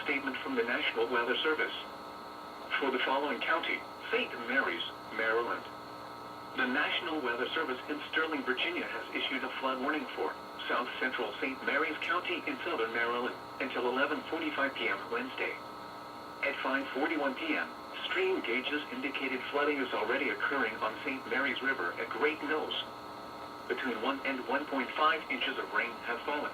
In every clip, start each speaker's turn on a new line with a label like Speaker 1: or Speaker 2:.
Speaker 1: statement from the National Weather Service. For the following county, St. Mary's, Maryland. The National Weather Service in Sterling, Virginia has issued a flood warning for South Central St. Mary's County in southern Maryland until 11:45 p.m. Wednesday. At 5:41 p.m., stream gauges indicated flooding is already occurring on St. Mary's River at Great Mills. Between 1 and 1.5 inches of rain have fallen.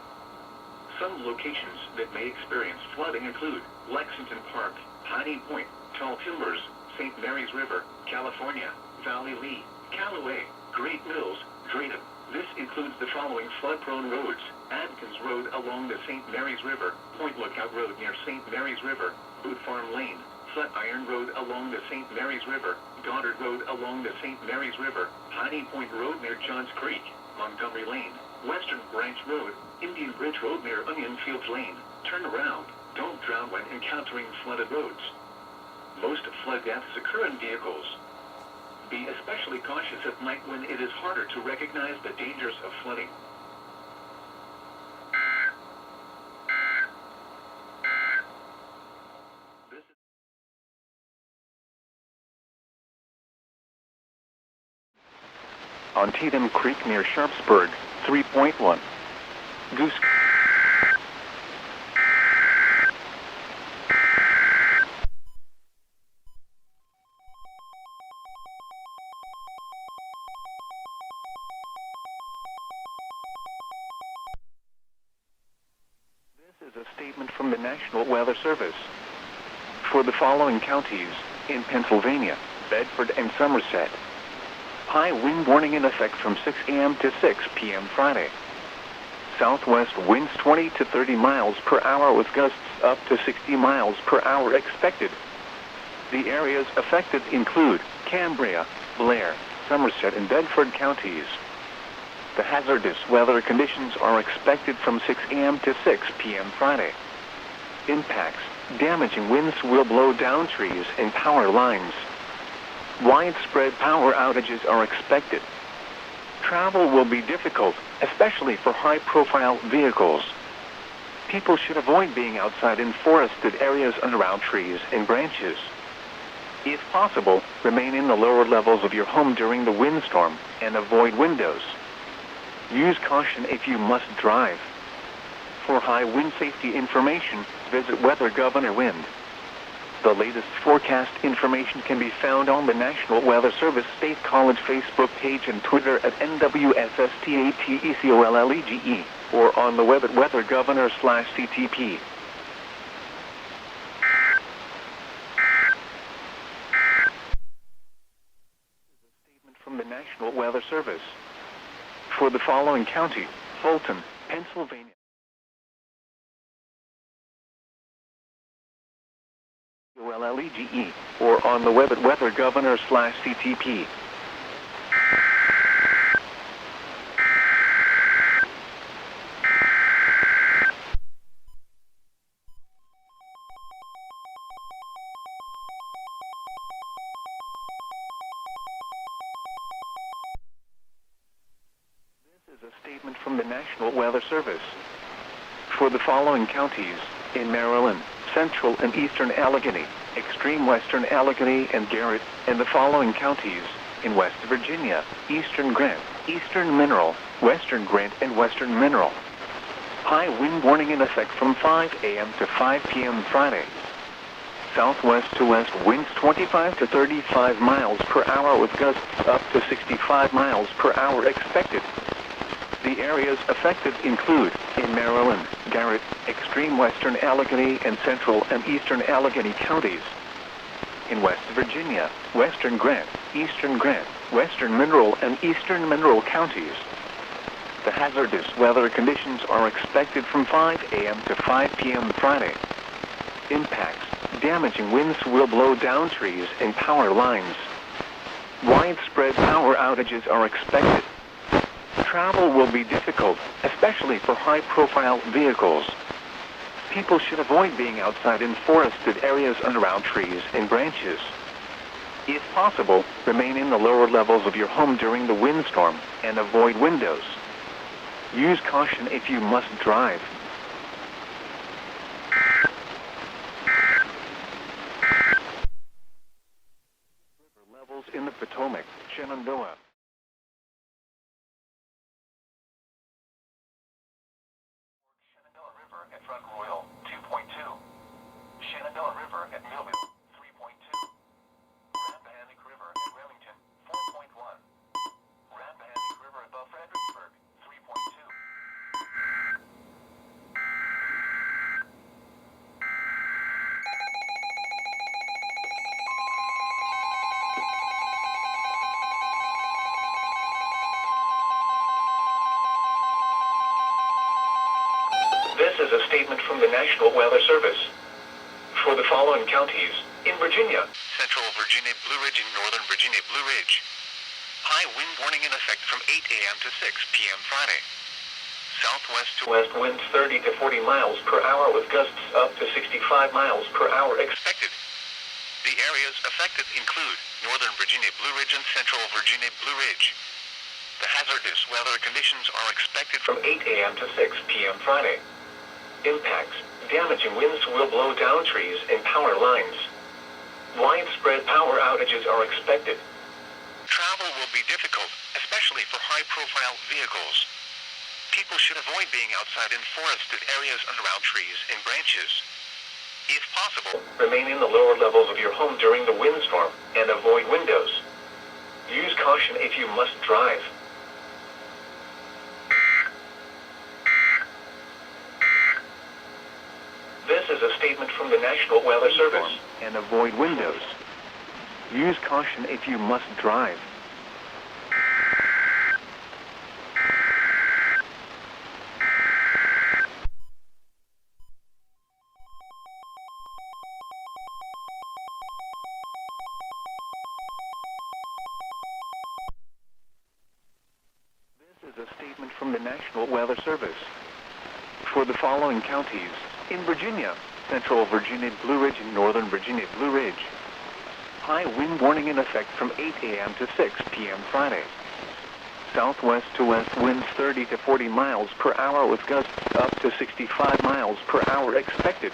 Speaker 1: Some locations that may experience flooding include Lexington Park, Piney Point, Tall Timbers, St. Mary's River, California, Valley Lee, Callaway, Great Mills, Draden. This includes the following flood-prone roads: Adkins Road along the St. Mary's River, Point Lookout Road near St. Mary's River, Boot Farm Lane, Flatiron Road along the St. Mary's River, Goddard Road along the St. Mary's River, Piney Point Road near Johns Creek, Montgomery Lane, Western Branch Road, Indian Bridge Road near Onion Fields Lane. Turn around. Don't drown when encountering flooded roads. Most flood deaths occur in vehicles. Be especially cautious at night when it is harder to recognize the dangers of flooding. On Tatum Creek near Sharpsburg, 3.1. Goose. This is a statement from the National Weather Service. For the following counties in Pennsylvania, Bedford and Somerset. High wind warning in effect from 6 a.m. to 6 p.m. Friday. Southwest winds 20 to 30 miles per hour with gusts up to 60 miles per hour expected. The areas affected include Cambria, Blair, Somerset, and Bedford counties. The hazardous weather conditions are expected from 6 a.m. to 6 p.m. Friday. Impacts: damaging winds will blow down trees and power lines. Widespread power outages are expected. Travel will be difficult, especially for high-profile vehicles. People should avoid being outside in forested areas and around trees and branches. If possible, remain in the lower levels of your home during the windstorm and avoid windows. Use caution if you must drive. For high wind safety information, visit Weather Governor Wind. The latest forecast information can be found on the National Weather Service State College Facebook page and Twitter at NWSSTATECOLLEGE, or on the web at weathergovernor/CTP. Statement from the National Weather Service. For the following county, Fulton, Pennsylvania. LLEGE, or on the web at weathergovernor/CTP. This is a statement from the National Weather Service. For the following counties in Maryland, Central and Eastern Allegheny, Extreme Western Allegheny and Garrett, and the following counties in West Virginia, Eastern Grant, Eastern Mineral, Western Grant, and Western Mineral. High wind warning in effect from 5 a.m. to 5 p.m. Friday. Southwest to west winds 25 to 35 miles per hour with gusts up to 65 miles per hour expected. The areas affected include, in Maryland, Garrett, Extreme Western Allegheny, and Central and Eastern Allegheny counties. In West Virginia, Western Grant, Eastern Grant, Western Mineral, and Eastern Mineral counties. The hazardous weather conditions are expected from 5 a.m. to 5 p.m. Friday. Impacts: damaging winds will blow down trees and power lines. Widespread power outages are expected. Travel will be difficult, especially for high-profile vehicles. People should avoid being outside in forested areas and around trees and branches. If possible, remain in the lower levels of your home during the windstorm and avoid windows. Use caution if you must drive. Shenandoah. Shenandoah River at Front Royal, 2.2. Shenandoah River at Millville, 3.2. Rappahannock River at Remington, 4.1. Rappahannock River above Fredericksburg, 3.2. This is a statement from the National Weather Service. For the following counties, in Virginia, Central Virginia Blue Ridge and Northern Virginia Blue Ridge. High wind warning in effect from 8 a.m. to 6 p.m. Friday. Southwest to west winds 30 to 40 miles per hour with gusts up to 65 miles per hour expected. The areas affected include Northern Virginia Blue Ridge and Central Virginia Blue Ridge. The hazardous weather conditions are expected from 8 a.m. to 6 p.m. Friday. Impacts. Damaging winds will blow down trees and power lines. Widespread power outages are expected. Travel will be difficult, especially for high-profile vehicles. People should avoid being outside in forested areas and around trees and branches. If possible, remain in the lower levels of your home during the windstorm and avoid windows. Use caution if you must drive. This is a statement from the National Weather Service. And avoid windows. Use caution if you must drive. This is a statement from the National Weather Service. For the following counties, in Virginia, Central Virginia Blue Ridge and Northern Virginia Blue Ridge. High wind warning in effect from 8 a.m. to 6 p.m. Friday. Southwest to west winds 30 to 40 miles per hour with gusts up to 65 miles per hour expected.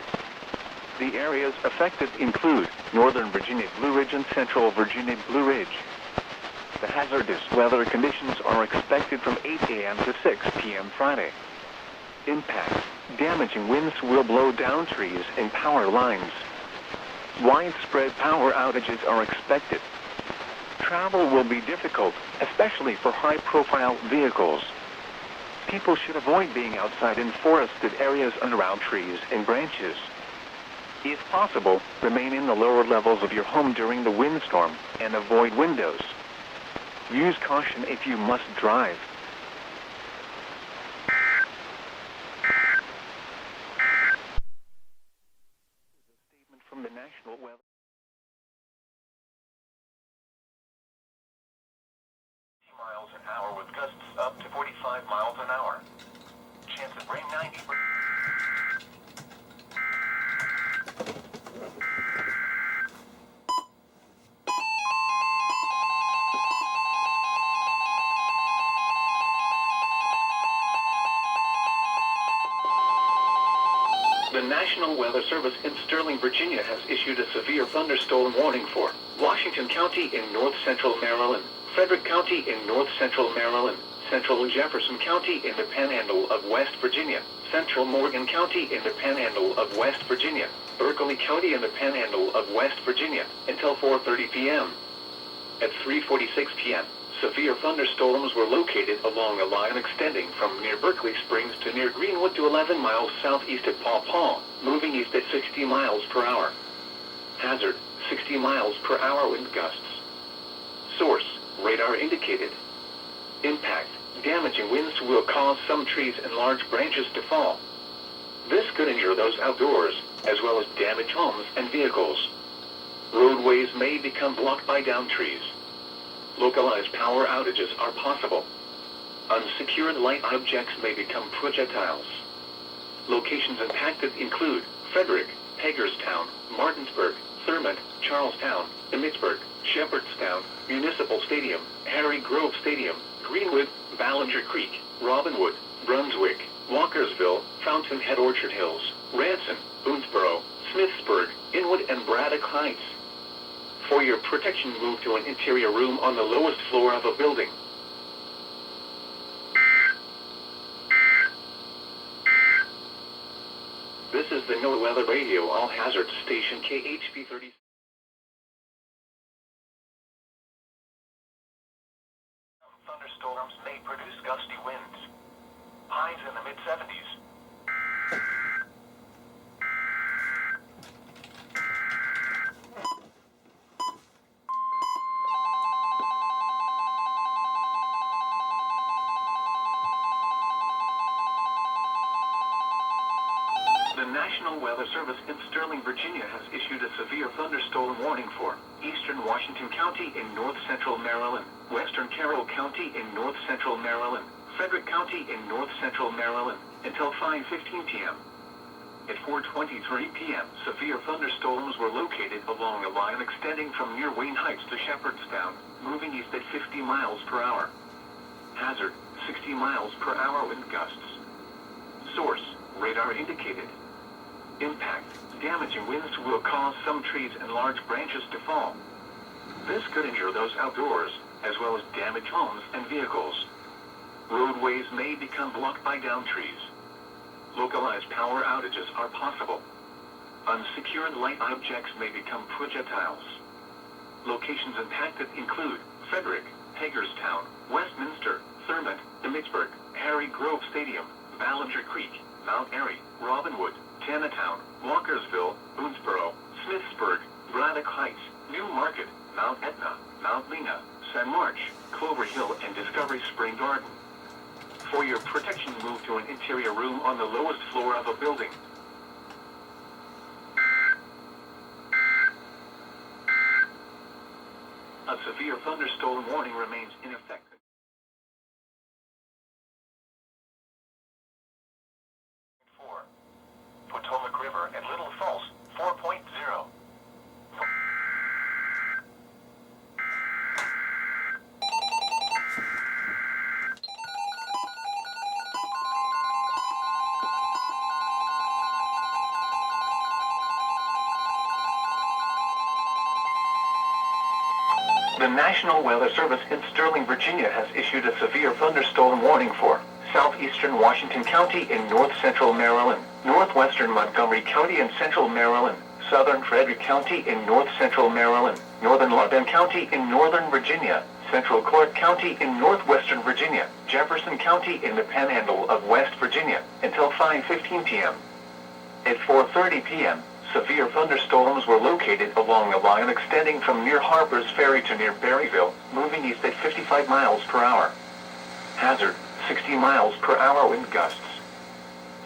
Speaker 1: The areas affected include Northern Virginia Blue Ridge and Central Virginia Blue Ridge. The hazardous weather conditions are expected from 8 a.m. to 6 p.m. Friday. Impacts. Damaging winds will blow down trees and power lines. Widespread power outages are expected. Travel will be difficult, especially for high-profile vehicles. People should avoid being outside in forested areas and around trees and branches. If possible, remain in the lower levels of your home during the windstorm and avoid windows. Use caution if you must drive. From the National Weather. Miles an hour with gusts up to 45 miles an hour. Chance of rain 90%. The National Weather Service in Sterling, Virginia has issued a severe thunderstorm warning for Washington County in north-central Maryland, Frederick County in north-central Maryland, central Jefferson County in the Panhandle of West Virginia, central Morgan County in the Panhandle of West Virginia, Berkeley County in the Panhandle of West Virginia, until 4:30 p.m. At 3:46 p.m., severe thunderstorms were located along a line extending from near Berkeley Springs to near Greenwood to 11 miles southeast of Paw Paw, moving east at 60 miles per hour. Hazard, 60 miles per hour wind gusts. Source, radar indicated. Impact, damaging winds will cause some trees and large branches to fall. This could injure those outdoors, as well as damage homes and vehicles. Roadways may become blocked by downed trees. Localized power outages are possible. Unsecured light objects may become projectiles. Locations impacted include Frederick, Hagerstown, Martinsburg, Thurmont, Charlestown, Emmitsburg, Shepherdstown, Municipal Stadium, Harry Grove Stadium, Greenwood, Ballinger Creek, Robinwood, Brunswick, Walkersville, Fountainhead Orchard Hills, Ranson, Boonesboro, Smithsburg, Inwood and Braddock Heights. For your protection, move to an interior room on the lowest floor of a building. This is the NOAA Weather Radio All Hazards Station KHB36. Thunderstorms may produce gusty winds. Highs in the mid-70s. The National Weather Service in Sterling, Virginia has issued a severe thunderstorm warning for eastern Washington County in north-central Maryland, western Carroll County in north-central Maryland, Frederick County in north-central Maryland, until 5:15 p.m. At 4:23 p.m., severe thunderstorms were located along a line extending from near Wayne Heights to Shepherdstown, moving east at 50 miles per hour. Hazard, 60 miles per hour wind gusts. Source, radar indicated. Impact, damaging winds will cause some trees and large branches to fall. This could injure those outdoors, as well as damage homes and vehicles. Roadways may become blocked by downed trees. Localized power outages are possible. Unsecured light objects may become projectiles. Locations impacted include Frederick, Hagerstown, Westminster, Thurmont, Emmitsburg, Harry Grove Stadium, Ballinger Creek, Mount Airy, Robinwood, Tanatown, Walkersville, Boonesboro, Smithsburg, Braddock Heights, New Market, Mount Etna, Mount Lena, San March, Clover Hill, and Discovery Spring Garden. For your protection, move to an interior room on the lowest floor of a building. A severe thunderstorm warning remains in effect. Potomac River at Little Falls, 4.0. The National Weather Service in Sterling, Virginia has issued a severe thunderstorm warning for southeastern Washington County in north-central Maryland, northwestern Montgomery County in central Maryland, southern Frederick County in north-central Maryland, northern Loudoun County in northern Virginia, central Clark County in northwestern Virginia, Jefferson County in the Panhandle of West Virginia, until 5:15 p.m. At 4:30 p.m., severe thunderstorms were located along a line extending from near Harper's Ferry to near Berryville, moving east at 55 miles per hour. Hazard, 60 miles per hour wind gusts.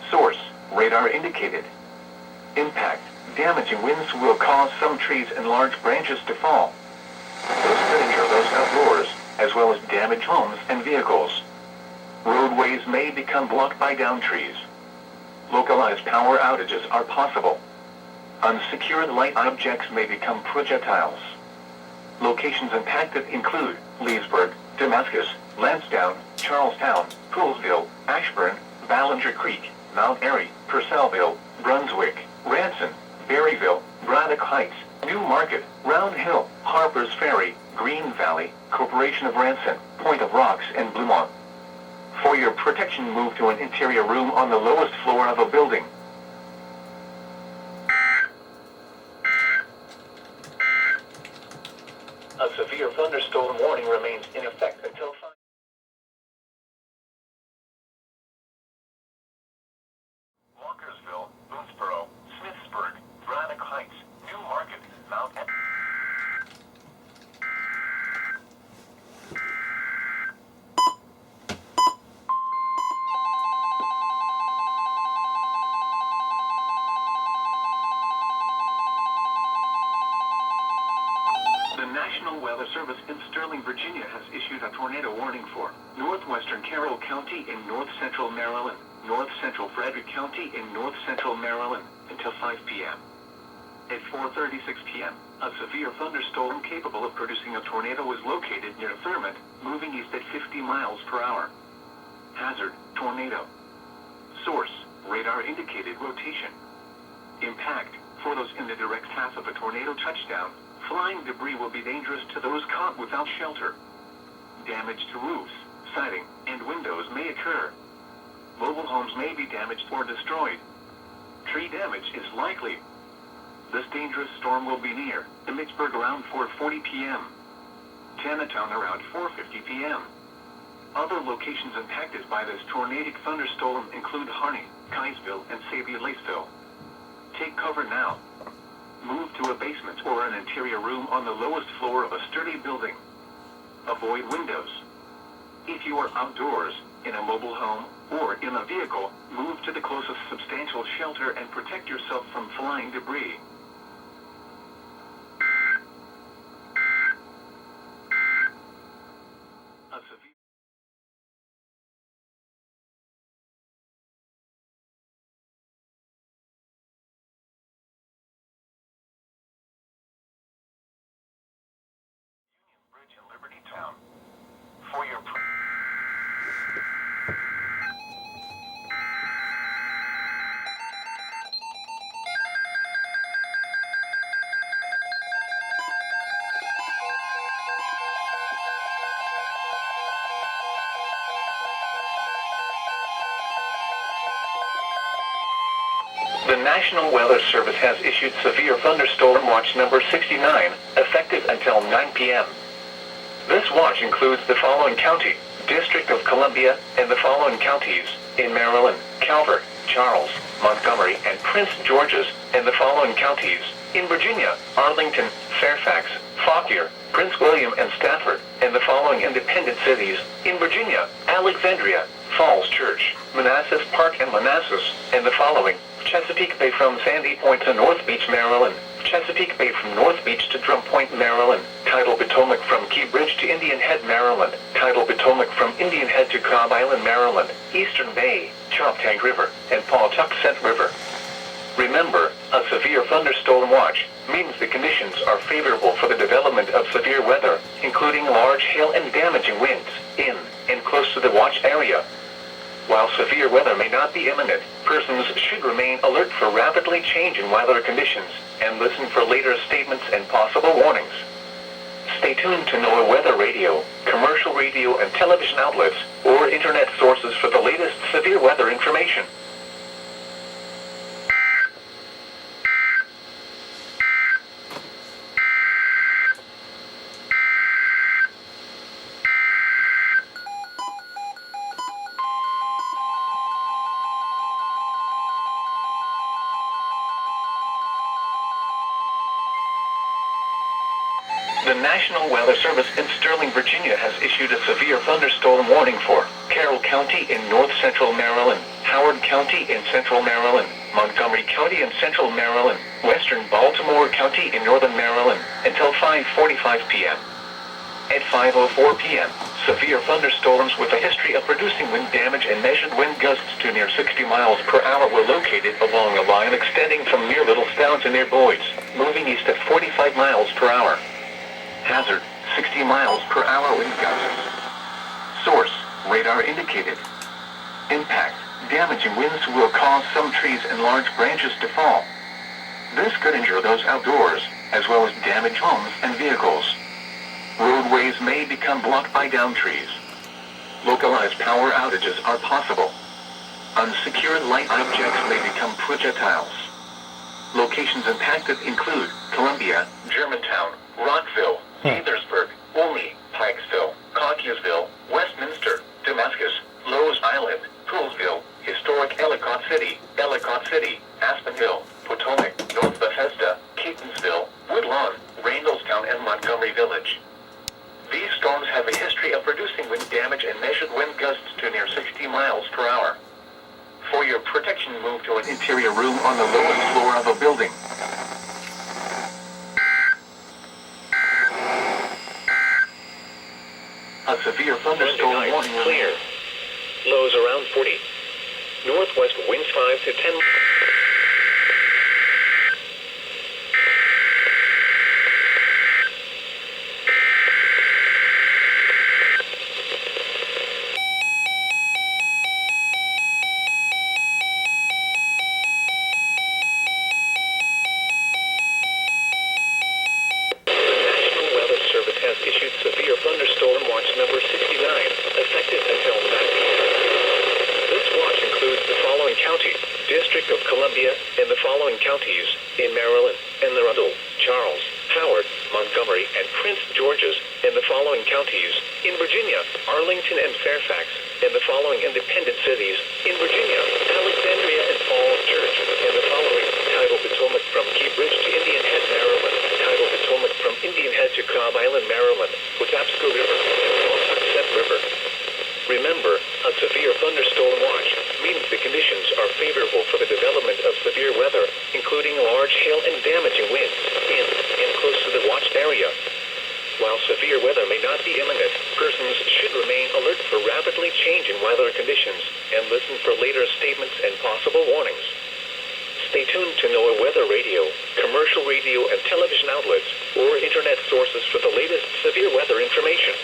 Speaker 1: Source, radar indicated. Impact, damaging winds will cause some trees and large branches to fall. This could injure those outdoors, as well as damage homes and vehicles. Roadways may become blocked by downed trees. Localized power outages are possible. Unsecured light objects may become projectiles. Locations impacted include Leesburg, Damascus, Lansdowne, Charlestown, Poolsville, Ashburn, Ballinger Creek, Mount Airy, Purcellville, Brunswick, Ranson, Berryville, Braddock Heights, New Market, Round Hill, Harper's Ferry, Green Valley, Corporation of Ranson, Point of Rocks, and Bluemont. For your protection, move to an interior room on the lowest floor of a building. A severe thunderstorm warning remains in effect until 5. Walkersville, Boonesboro, Smithsburg, Braddock Heights, New Market, Mount Etna. The National Weather Service in Sterling, Virginia has issued a tornado warning for northwestern Carroll County in north-central Maryland, north-central Frederick County in north-central Maryland, until 5 p.m. At 4:36 p.m., a severe thunderstorm capable of producing a tornado was located near Thurmont, moving east at 50 miles per hour. Hazard, tornado. Source, radar indicated rotation. Impact, for those in the direct path of a tornado touchdown, Flying debris will be dangerous to those caught without shelter. Damage to roofs, siding, and windows may occur. Mobile homes may be damaged or destroyed. Tree damage is likely. This dangerous storm will be near Pittsburgh around 4:40 p.m. Chinatown around 4:50 p.m. Other locations impacted by this tornadic thunderstorm include Harney, Pikesville, and Laceville. Take cover now. Move to a basement or an interior room on the lowest floor of a sturdy building. Avoid windows. If you are outdoors, in a mobile home, or in a vehicle, move to the closest substantial shelter and protect yourself from flying debris. A severe Bridge in Liberty Town. For your The National Weather Service has issued Severe Thunderstorm Watch number 69, effective until 9 p.m. This watch includes the following county, District of Columbia, and the following counties, in Maryland, Calvert, Charles, Montgomery, and Prince George's, and the following counties, in Virginia, Arlington, Fairfax, Fauquier, Prince William, and Stafford, and the following independent cities, in Virginia, Alexandria, Falls Church, Manassas Park, and Manassas, and the following, Chesapeake Bay from Sandy Point to North Beach, Maryland, Chesapeake Bay from North Beach to Drum Point, Maryland, Tidal Potomac from Key Bridge to Indian Head, Maryland, Tidal Potomac from Indian Head to Cobb Island, Maryland, Eastern Bay, Choptank River, and Pawtuxet River. Remember, a severe thunderstorm watch means the conditions are favorable for the development of severe weather, including large hail and damaging winds, in and close to the watch area. While severe weather may not be imminent, persons should remain alert for rapidly changing weather conditions and listen for later statements and possible warnings. Stay tuned to NOAA Weather Radio, commercial radio and television outlets, or internet sources for the latest severe weather information. The National Weather Service in Sterling, Virginia has issued a severe thunderstorm warning for Carroll County in north-central Maryland, Howard County in central Maryland, Montgomery County in central Maryland, western Baltimore County in northern Maryland, until 5:45 p.m. At 5:04 p.m., severe thunderstorms with a history of producing wind damage and measured wind gusts to near 60 miles per hour were located along a line extending from near Littlestown to near Boyd's, moving east at 45 miles per hour. Hazard, 60 miles per hour wind gusts. Source, radar indicated. Impact, damaging winds will cause some trees and large branches to fall. This could injure those outdoors, as well as damage homes and vehicles. Roadways may become blocked by downed trees. Localized power outages are possible. Unsecured light objects may become projectiles. Locations impacted include Columbia, Germantown, Rockville, Gaithersburg, Olney, Pikesville, Cockeysville, Westminster, Damascus, Lowe's Island, Poolsville, Historic Ellicott City, Aspen Hill, Potomac, North Bethesda, Catonsville, Woodlawn, Randallstown, and Montgomery Village. These storms have a history of producing wind damage and measured wind gusts to near 60 miles per hour. For your protection, move to an interior room on the lowest floor of a building. A severe thunderstorm warning. Clear. Lows around 40. Northwest winds 5 to 10. has issued severe thunderstorm watch number 69, effective until 9 p.m. This watch includes the following counties: District of Columbia, and the following counties in Maryland, and the Arundel, Charles, Howard, Montgomery, and Prince George's, and the following counties in Virginia, Arlington and Fairfax, and the following independent cities in Virginia, Alexandria and Falls Church, and the following: Tidal, Potomac from Key Bridge to Indian Head, Maryland; Tidal, Potomac from Indian Head to Cobb Island, Maryland; Patapsco River and Pawtucket River. Remember, a severe thunderstorm watch means the conditions are favorable for the development of severe weather, including large hail and damaging winds in and close to the watched area. While severe weather may not be imminent, persons should remain alert for rapidly changing weather conditions and listen for later statements and possible warnings. Stay tuned to NOAA weather radio, commercial radio and television outlets, or internet sources for the latest severe weather information.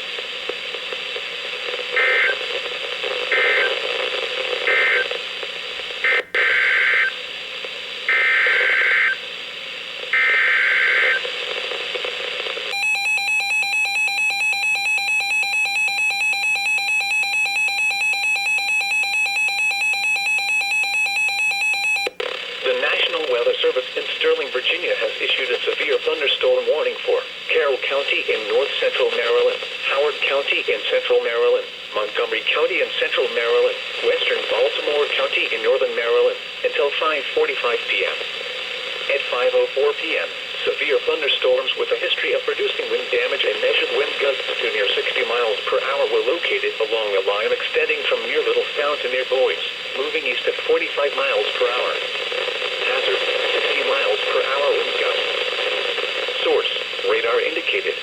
Speaker 1: Virginia has issued a severe thunderstorm warning for Carroll County in north central Maryland, Howard County in central Maryland, Montgomery County in central Maryland, western Baltimore County in northern Maryland, until 5:45 p.m. At 5:04 p.m., severe thunderstorms with a history of producing wind damage and measured wind gusts to near 60 miles per hour were located along a line extending from near Littlestown to near Boys, moving east at 45 miles per hour. Hazard: 60 miles per hour wind gusts. Source: radar indicated.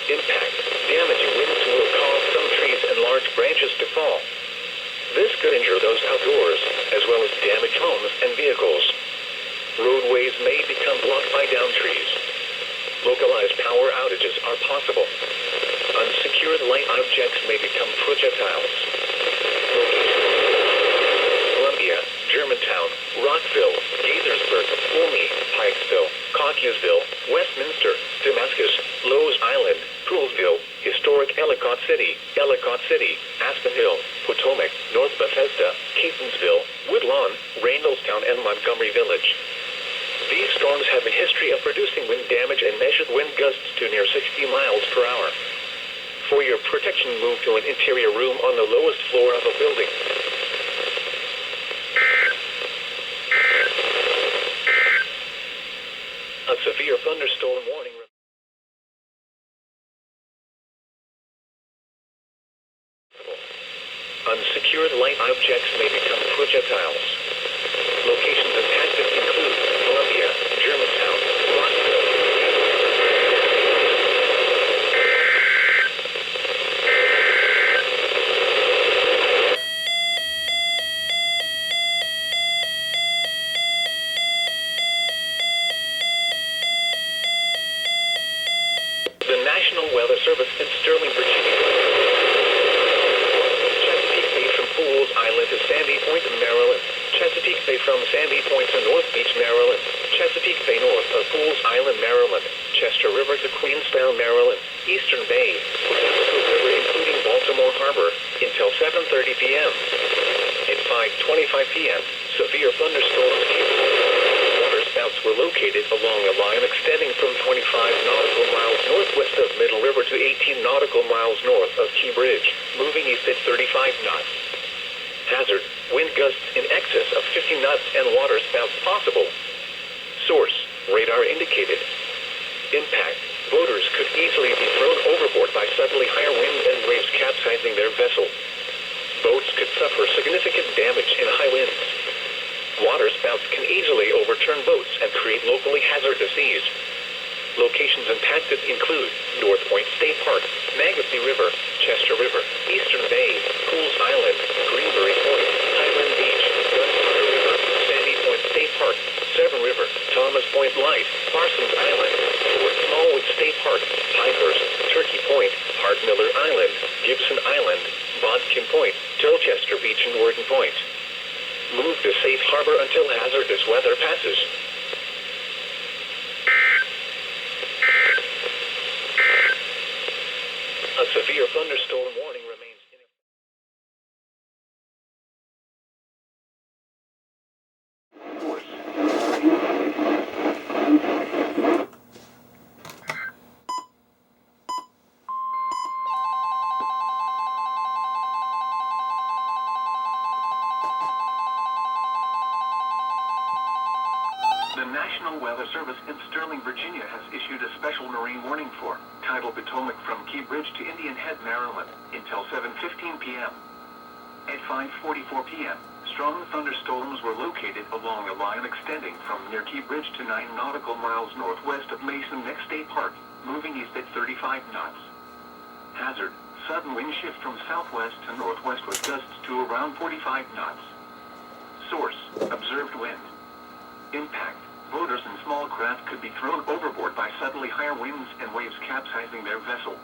Speaker 1: Impact: damaging winds will cause some trees and large branches to fall. This could injure those outdoors, as well as damage homes and vehicles. Roadways may become blocked by downed trees. Localized power outages are possible. Unsecured light objects may become projectiles. Columbia, Germantown, Rockville, Gaithersburg, Olney, Pikesville, Cockeysville, Westminster, Damascus, Lowe's Island, Poolsville, Historic Ellicott City, Aspen Hill, Potomac, North Bethesda, Catonsville, Woodlawn, Randallstown, and Montgomery Village. These storms have a history of producing wind damage and measured wind gusts to near 60 miles per hour. For your protection, move to an interior room on the lowest floor of a building. A severe thunderstorm warning. Unsecured light objects may become projectiles. Locations impacted include Columbia, Germantown, Rockville. The National Weather Service in Sterling, Virginia. Chesapeake Bay from Pools Island to Sandy Point, Maryland. Chesapeake Bay from Sandy Point to North Beach, Maryland. Chesapeake Bay north of Pools Island, Maryland. Chester River to Queenstown, Maryland. Eastern Bay, Potomac River including Baltimore Harbor, until 7:30 p.m. At 5:25 p.m., severe thunderstorms waterspouts were located along a line extending from 25 nautical miles northwest of Middle River to 18 nautical miles north of Key Bridge, moving east at 35 knots. Hazard: wind gusts in excess of 50 knots and waterspouts possible. Source: radar indicated. Impact: boaters could easily be thrown overboard by suddenly higher winds and waves capsizing their vessel. Boats could suffer significant damage in high winds. Waterspouts can easily overturn boats and create locally hazardous seas. Locations impacted include North Point State Park, Manassas River, Chester River, Eastern Bay, Pools Island, Greenberry Point, Highland Beach, Gunpowder River, Sandy Point State Park, Severn River, Thomas Point Light, Parsons Island, Fort Smallwood State Park, Pinehurst, Turkey Point, Hardmiller Island, Gibson Island, Bodkin Point, Tilchester Beach, and Worden Point. Move to safe harbor until hazardous weather passes. severe thunderstorm warning remains in effect. The National Weather Service in Sterling, Virginia has issued a special marine warning for Tidal Potomac from Key Bridge to Indian Head, Maryland, until 7:15 p.m. At 5:44 p.m., strong thunderstorms were located along a line extending from near Key Bridge to 9 nautical miles northwest of Mason Neck State Park, moving east at 35 knots. Hazard, sudden wind shift from southwest to northwest with gusts to around 45 knots. Source, observed wind. Impact, boaters and small craft could be thrown overboard by suddenly higher winds and waves capsizing their vessel.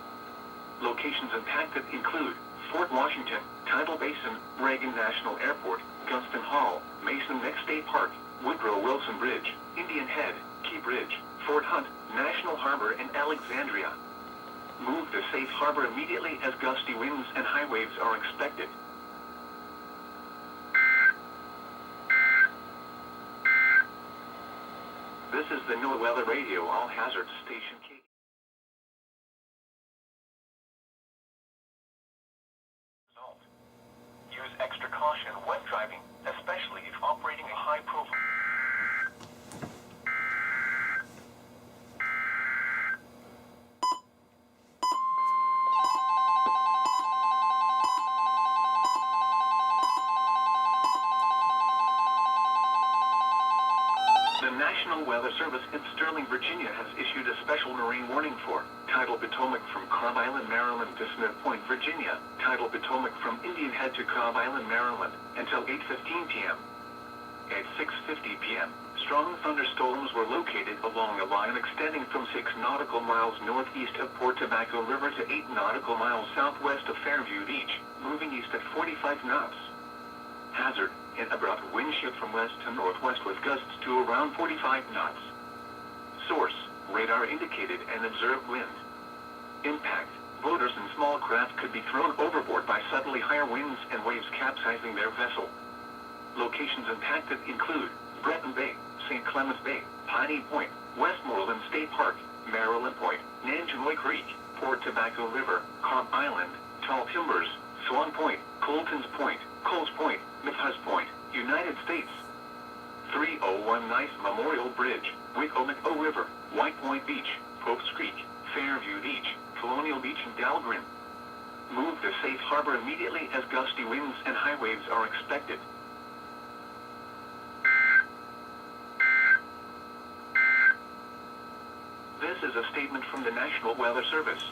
Speaker 1: Locations impacted include Fort Washington, Tidal Basin, Reagan National Airport, Gunston Hall, Mason Neck State Park, Woodrow Wilson Bridge, Indian Head, Key Bridge, Fort Hunt, National Harbor, and Alexandria. Move to safe harbor immediately as gusty winds and high waves are expected. This is the NOAA Weather Radio All Hazards Station K. Use extra caution when driving, especially if operating a high profile. The National Weather Service in Sterling, Virginia has issued a special marine warning for Tidal Potomac from Cobb Island, Maryland to Smith Point, Virginia, Tidal Potomac from Indian Head to Cobb Island, Maryland, until 8:15 p.m. At 6:50 p.m., strong thunderstorms were located along a line extending from 6 nautical miles northeast of Port Tobacco River to 8 nautical miles southwest of Fairview Beach, moving east at 45 knots. Hazard, an abrupt wind shift from west to northwest with gusts to around 45 knots. Source, radar indicated and observed wind. Impact, boaters and small craft could be thrown overboard by suddenly higher winds and waves capsizing their vessel. Locations impacted include Breton Bay, St. Clements Bay, Piney Point, Westmoreland State Park, Maryland Point, Nanjanoy Creek, Port Tobacco River, Cobb Island, Tall Timbers, Swan Point, Colton's Point, Coles Point, Mithas Point, United States. 3019 Memorial Bridge, Wicomico River, White Point Beach, Popes Creek, Fairview Beach, Colonial Beach, and Dahlgren. Move to safe harbor immediately as gusty winds and high waves are expected. This is a statement from the National Weather Service.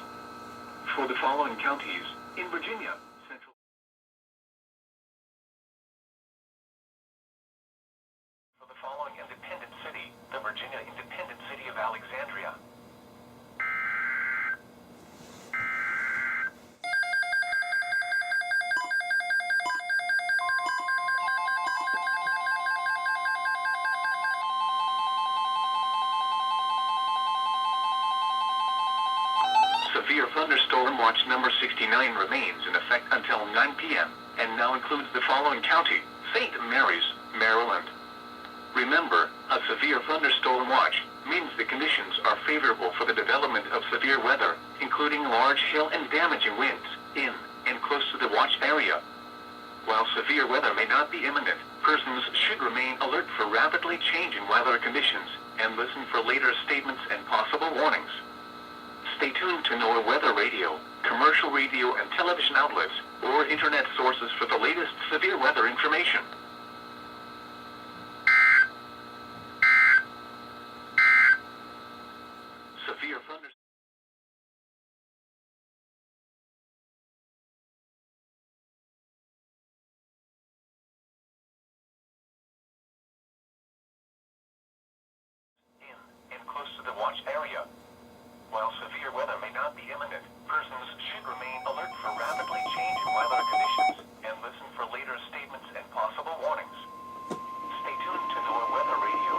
Speaker 1: For the following counties, in Virginia, Central. For the following independent city, the Virginia independent city of Alexandria. Severe thunderstorm watch number 69 remains in effect until 9 p.m. and now includes the following county, St. Mary's, Maryland. Remember, a severe thunderstorm watch means the conditions are favorable for the development of severe weather, including large hail and damaging winds, in and close to the watch area. While severe weather may not be imminent, persons should remain alert for rapidly changing weather conditions and listen for later statements and possible warnings. Stay tuned to NOAA Weather Radio, commercial radio and television outlets, or internet sources for the latest severe weather information. Severe thunderstorm. In and close to the watch area. While severe weather may not be imminent, persons should remain alert for rapidly changing weather conditions and listen for later statements and possible warnings. Stay tuned to NOAA Weather Radio.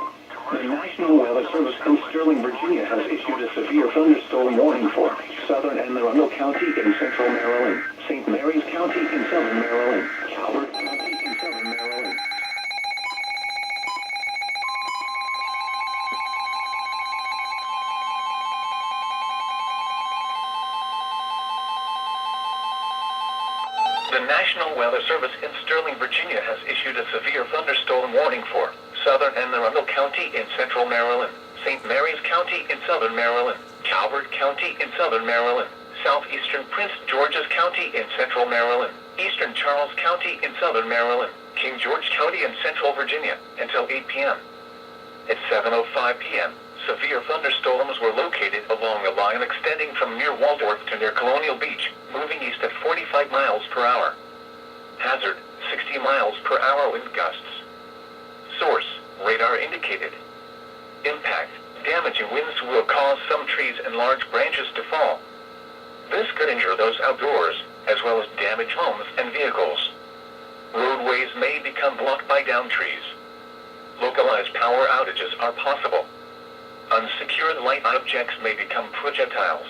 Speaker 1: The National Weather Service in Sterling, Virginia has issued a severe thunderstorm warning for southern and Anne Arundel County in central Maryland, St. Mary's County in southern Maryland, Calvert County in southern Maryland. The National Weather Service in Sterling, Virginia has issued a severe thunderstorm warning for southern Anne Arundel County in central Maryland, St. Mary's County in southern Maryland, Calvert County in southern Maryland, southeastern Prince George's County in central Maryland, eastern Charles County in southern Maryland, King George County in central Virginia, until 8 p.m. At 7:05 p.m., severe thunderstorms were located along a line extending from near Waldorf to near Colonial Beach, moving east at 45 miles per hour. Hazard, 60 miles per hour wind gusts. Source, radar indicated. Impact, damaging winds will cause some trees and large branches to fall. This could injure those outdoors, as well as damage homes and vehicles. Roadways may become blocked by downed trees. Localized power outages are possible. Unsecured light objects may become projectiles.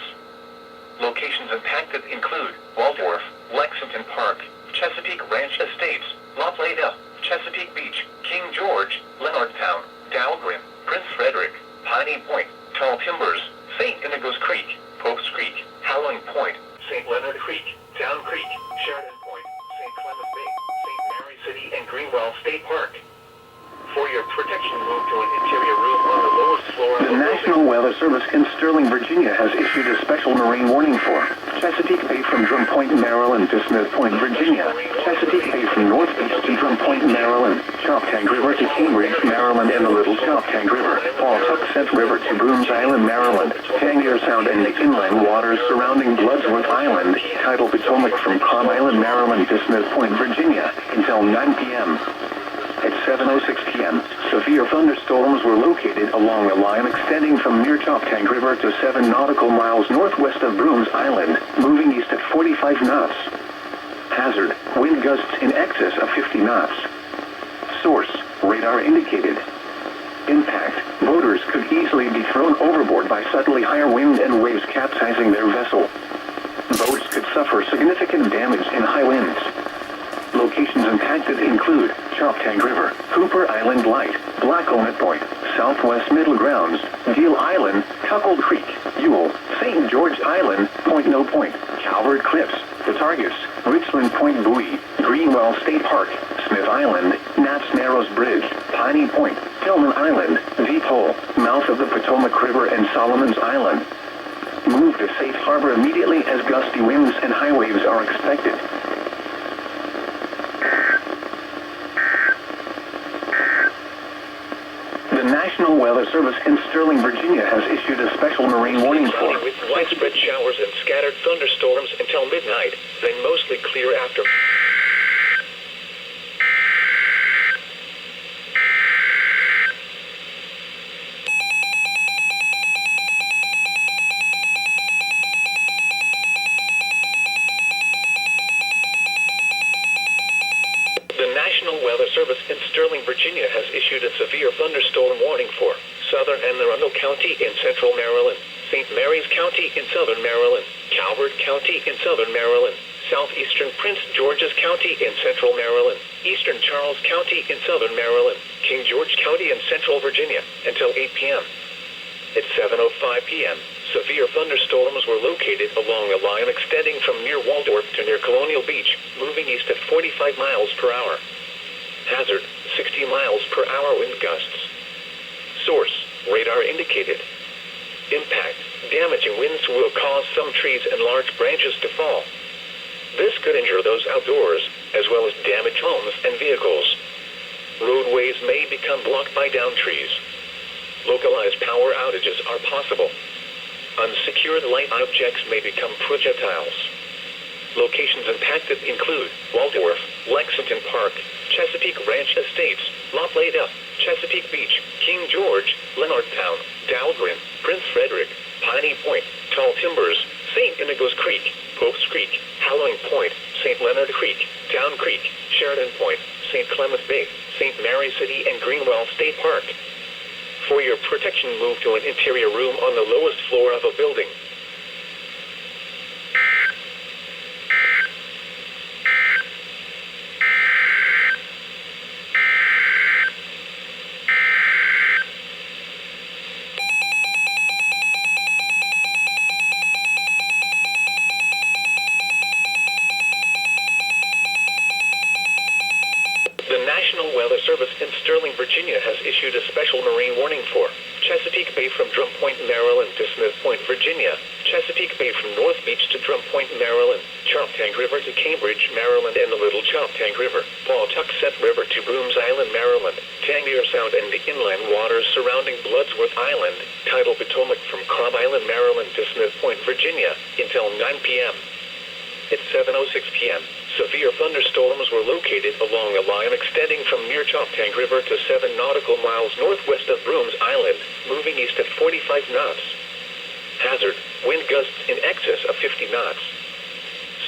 Speaker 1: Locations impacted include Waldorf, Lexington Park, Chesapeake Ranch Estates, La Plata, Chesapeake Beach, King George, Leonardtown, Dahlgren, Prince Frederick, Piney Point, Tall Timbers, St. Inigo's Creek, Pope's Creek, Howling Point, St. Leonard Creek, Down Creek, Sheridan Point, St. Clement Bay, St. Mary City, and Greenwell State Park. For your protection, move to an interior room on the lowest floor of the National Weather Service in Sterling, Virginia has issued a special marine warning for Chesapeake Bay from Drum Point, Maryland to Smith Point, Virginia, Chesapeake Bay from North Beach to Drum Point, Maryland, Choptank River to Cambridge, Maryland, and the Little Choptank River, Pawtuxet River to Brooms Island, Maryland, Tangier Sound and the inland waters surrounding Bloodsworth Island, Tidal Potomac from Palm Island, Maryland to Smith Point, Virginia, until 9 p.m. At 7:06 p.m., severe thunderstorms were located along a line extending from near Choptank River to 7 nautical miles northwest of Brooms Island, moving east at 45 knots. Hazard, wind gusts in excess of 50 knots. Source, radar indicated. Impact, boaters could easily be thrown overboard by suddenly higher wind and waves capsizing their vessel. Boats could suffer significant damage in high winds. Locations impacted include Choptank River, Hooper Island Light, Blackcomet Point, Southwest Middle Grounds, Deal Island, Cuckold Creek, Ewell, St. George Island, Point No Point, Calvert Cliffs, Petargus, Richland Point Buoy, Greenwell State Park, Smith Island, Knapp's Narrows Bridge, Piney Point, Tillman Island, Deep Hole, mouth of the Potomac River, and Solomon's Island. Move to safe harbor immediately as gusty winds and high waves are expected. The National Weather Service in Sterling, Virginia has issued a special marine warning for with widespread showers and scattered thunderstorms until midnight, then mostly clear after. The National Weather Service in Sterling, Virginia has issued a severe thunderstorm warning for southern Anne Arundel County in central Maryland, St. Mary's County in southern Maryland, Calvert County in southern Maryland, southeastern Prince George's County in central Maryland, eastern Charles County in southern Maryland, King George County in central Virginia, until 8 p.m. At 7:05 p.m., severe thunderstorms were located along a line extending from near Waldorf to near Colonial Beach, moving east at 45 miles per hour. Hazard, 60 miles per hour wind gusts. Source, radar indicated. Impact, damaging winds will cause some trees and large branches to fall. This could injure those outdoors, as well as damage homes and vehicles. Roadways may become blocked by downed trees. Localized power outages are possible. Unsecured light objects may become projectiles. Locations impacted include Waldorf, Lexington Park, Chesapeake Ranch Estates, La Plata, Chesapeake Beach, King George, Leonardtown, Dahlgren, Prince Frederick, Piney Point, Tall Timbers, St. Inigo's Creek, Pope's Creek, Howling Point, St. Leonard Creek, Down Creek, Sheridan Point, St. Clement Bay, St. Mary City, and Greenwell State Park. For your protection, move to an interior room on the lowest floor of a building. Sterling, Virginia has issued a special marine warning for Chesapeake Bay from Drum Point, Maryland to Smith Point, Virginia, Chesapeake Bay from North Beach to Drum Point, Maryland, Choptank River to Cambridge, Maryland, and the Little Choptank River, Pawtuxet River to Brooms Island, Maryland, Tangier Sound and the inland waters surrounding Bloodsworth Island, Tidal Potomac from Cobb Island, Maryland to Smith Point, Virginia, until 9 p.m. At 7:06 p.m., severe thunderstorms were located along a line extending from near Choptank River to 7 nautical miles northwest of Brooms Island, moving east at 45 knots. Hazard, wind gusts in excess of 50 knots.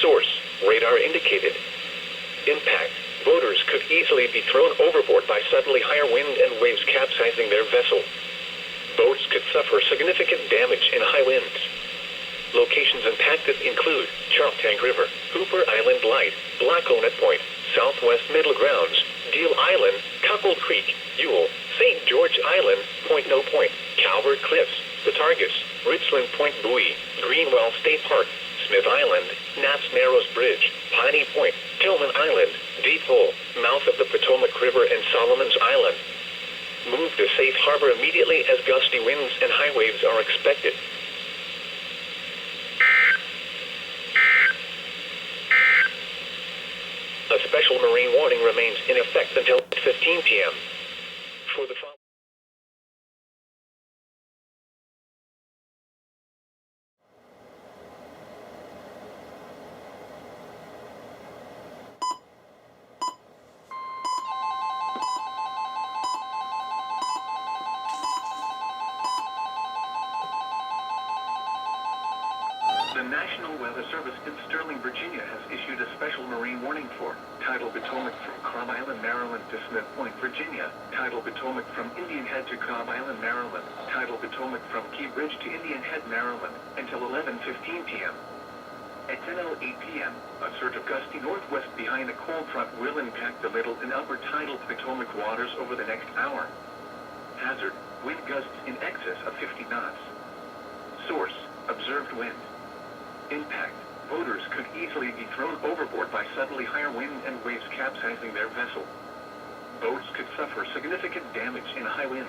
Speaker 1: Source, radar indicated. Impact, boaters could easily be thrown overboard by suddenly higher wind and waves capsizing their vessel. Boats could suffer significant damage in high winds. Locations impacted include Choptank River, Hooper Island Light, Blackconet Point, Southwest Middle Grounds, Deal Island, Cuckold Creek, Ewell, St. George Island, Point No Point, Calvert Cliffs, The Targus, Richland Point Buoy, Greenwell State Park, Smith Island, Knapp's Narrows Bridge, Piney Point, Tillman Island, Deep Hole, mouth of the Potomac River and Solomon's Island. Move to safe harbor immediately as gusty winds and high waves are expected. A special marine warning remains in effect until 15 p.m. For the following. The National Weather Service in Sterling, Virginia has issued a special marine warning for Tidal Potomac from Cobb Island, Maryland to Smith Point, Virginia, Tidal Potomac from Indian Head to Cobb Island, Maryland, Tidal Potomac from Key Bridge to Indian Head, Maryland, until 11:15 p.m. At 10:08 p.m., a surge of gusty northwest behind a cold front will impact the middle and upper tidal Potomac waters over the next hour. Hazard, wind gusts in excess of 50 knots. Source, observed wind. Impact, boaters could easily be thrown overboard by suddenly higher wind and waves capsizing their vessel. Boats could suffer significant damage in high winds.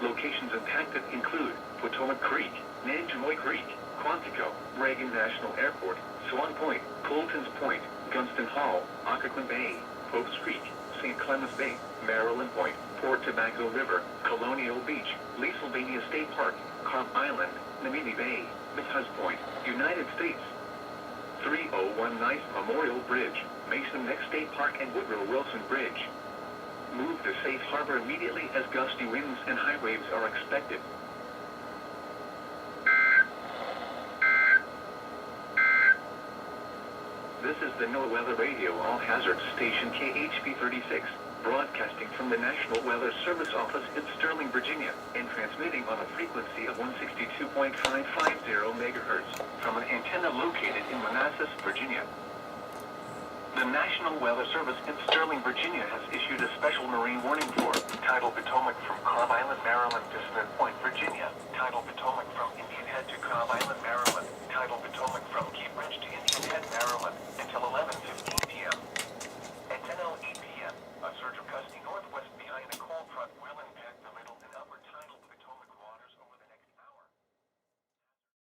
Speaker 1: Locations impacted include Potomac Creek, Nanjemoy Creek, Quantico, Reagan National Airport, Swan Point, Colton's Point, Gunston Hall, Occoquan Bay, Popes Creek, St. Clements Bay, Maryland Point, Port Tobacco River, Colonial Beach, Leesylvania State Park, Cobb Island, Namini Bay, Mithas Point, United States. 3019 Memorial Bridge, Mason Neck State Park and Woodrow Wilson Bridge. Move to safe harbor immediately as gusty winds and high waves are expected. This is the NOAA Weather Radio All Hazards Station KHB36, broadcasting from the National Weather Service office in Sterling, Virginia, and transmitting on a frequency of 162.550 MHz from an antenna located in Manassas, Virginia. The National Weather Service in Sterling, Virginia